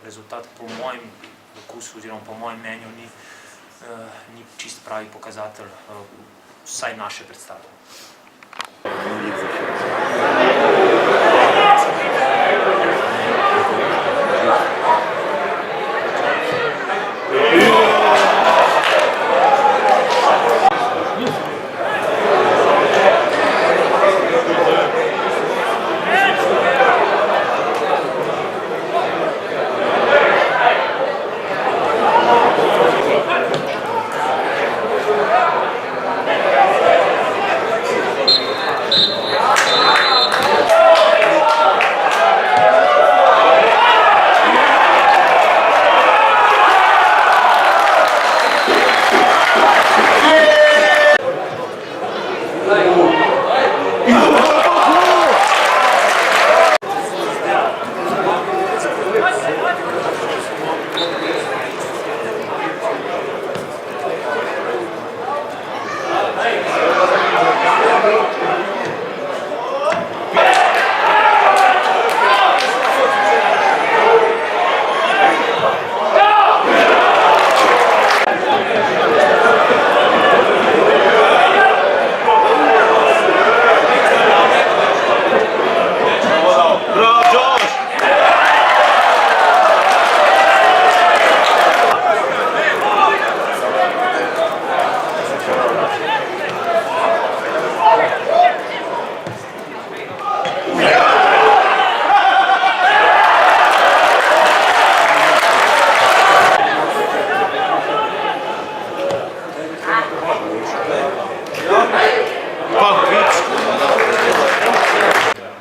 Rezultat po mojem okusu oziroma po mojem mnenju ni čist pravi pokazatelj vsaj naše predstave.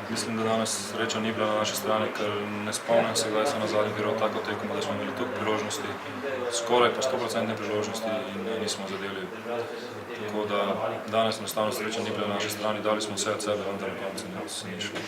Mislim, da danes sreča ni bila na naši strani, ker ne spomnim se, kdaj sem na zadnji igral tako tekmo, da smo imeli toliko priložnosti, skoraj pa 100% priložnosti in nismo zadeli. Tako da danes enostavno sreča ni bila na naši strani, dali smo vse od sebe, vendar na koncu se ni šlo.